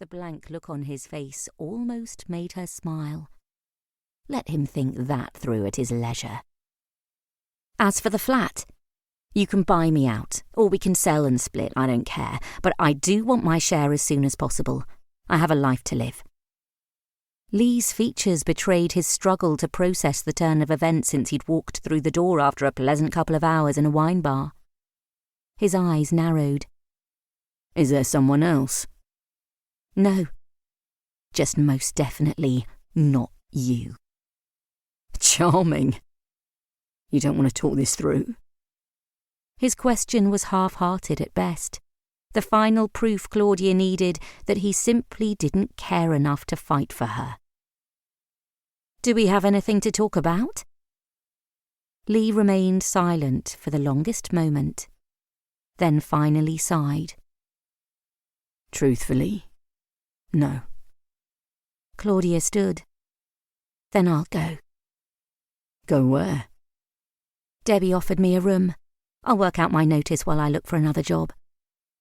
The blank look on his face almost made her smile. Let him think that through at his leisure. As for the flat, you can buy me out, or we can sell and split, I don't care, but I do want my share as soon as possible. I have a life to live. Lee's features betrayed his struggle to process the turn of events since he'd walked through the door after a pleasant couple of hours in a wine bar. His eyes narrowed. Is there someone else? No. Just most definitely not you. Charming. You don't want to talk this through? His question was half-hearted at best. The final proof Claudia needed that he simply didn't care enough to fight for her. Do we have anything to talk about? Lee remained silent for the longest moment, then finally sighed. Truthfully, no. Claudia stood. Then I'll go. Go where? Debbie offered me a room. I'll work out my notice while I look for another job.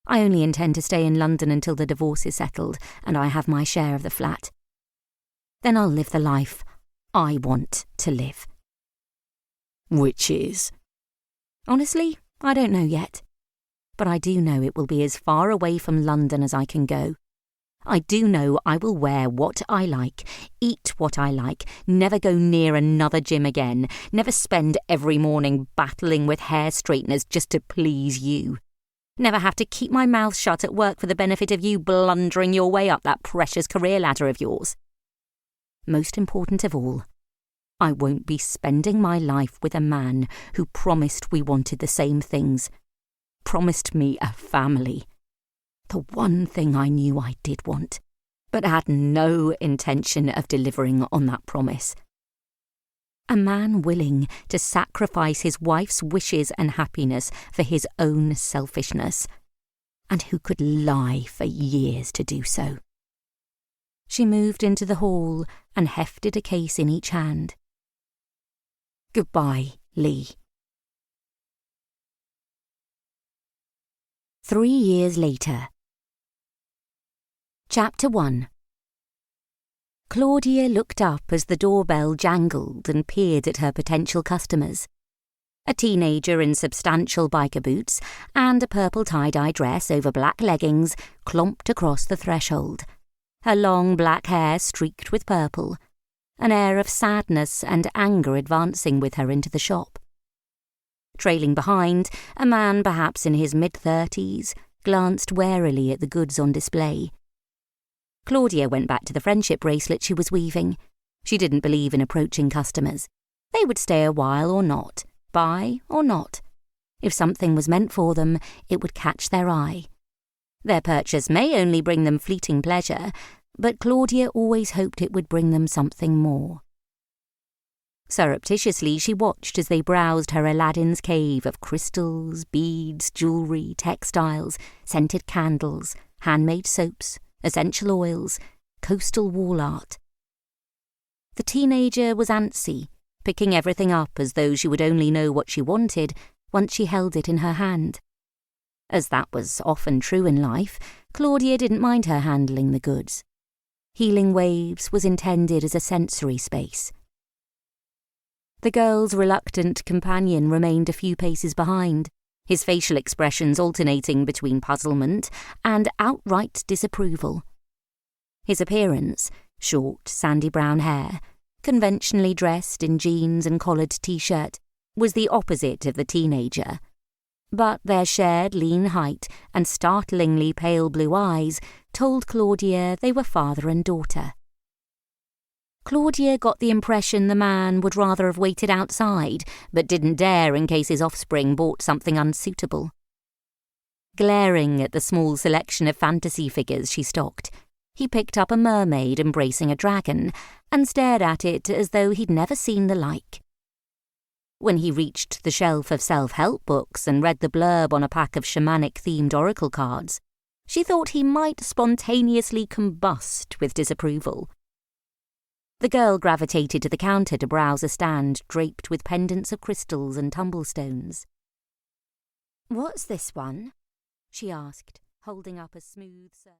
I only intend to stay in London until the divorce is settled and I have my share of the flat. Then I'll live the life I want to live. Which is? Honestly, I don't know yet. But I do know it will be as far away from London as I can go. I do know I will wear what I like, eat what I like, never go near another gym again, never spend every morning battling with hair straighteners just to please you. Never have to keep my mouth shut at work for the benefit of you blundering your way up that precious career ladder of yours. Most important of all, I won't be spending my life with a man who promised we wanted the same things, promised me a family. The one thing I knew I did want, but had no intention of delivering on that promise. A man willing to sacrifice his wife's wishes and happiness for his own selfishness, and who could lie for years to do so. She moved into the hall and hefted a case in each hand. Goodbye, Lee. 3 years later. Chapter 1. Claudia looked up as the doorbell jangled and peered at her potential customers. A teenager in substantial biker boots and a purple tie-dye dress over black leggings clomped across the threshold, her long black hair streaked with purple, an air of sadness and anger advancing with her into the shop. Trailing behind, a man perhaps in his mid-30s glanced warily at the goods on display. Claudia went back to the friendship bracelet she was weaving. She didn't believe in approaching customers. They would stay a while or not, buy or not. If something was meant for them, it would catch their eye. Their purchase may only bring them fleeting pleasure, but Claudia always hoped it would bring them something more. Surreptitiously she watched as they browsed her Aladdin's cave of crystals, beads, jewellery, textiles, scented candles, handmade soaps, essential oils, coastal wall art. The teenager was antsy, picking everything up as though she would only know what she wanted once she held it in her hand. As that was often true in life, Claudia didn't mind her handling the goods. Healing Waves was intended as a sensory space. The girl's reluctant companion remained a few paces behind, his facial expressions alternating between puzzlement and outright disapproval. His appearance, short, sandy brown hair, conventionally dressed in jeans and collared t-shirt, was the opposite of the teenager. But their shared lean height and startlingly pale blue eyes told Claudia they were father and daughter. Claudia got the impression the man would rather have waited outside, but didn't dare in case his offspring bought something unsuitable. Glaring at the small selection of fantasy figures she stocked, he picked up a mermaid embracing a dragon and stared at it as though he'd never seen the like. When he reached the shelf of self-help books and read the blurb on a pack of shamanic-themed oracle cards, she thought he might spontaneously combust with disapproval. The girl gravitated to the counter to browse a stand draped with pendants of crystals and tumblestones. "What's this one?" she asked, holding up a smooth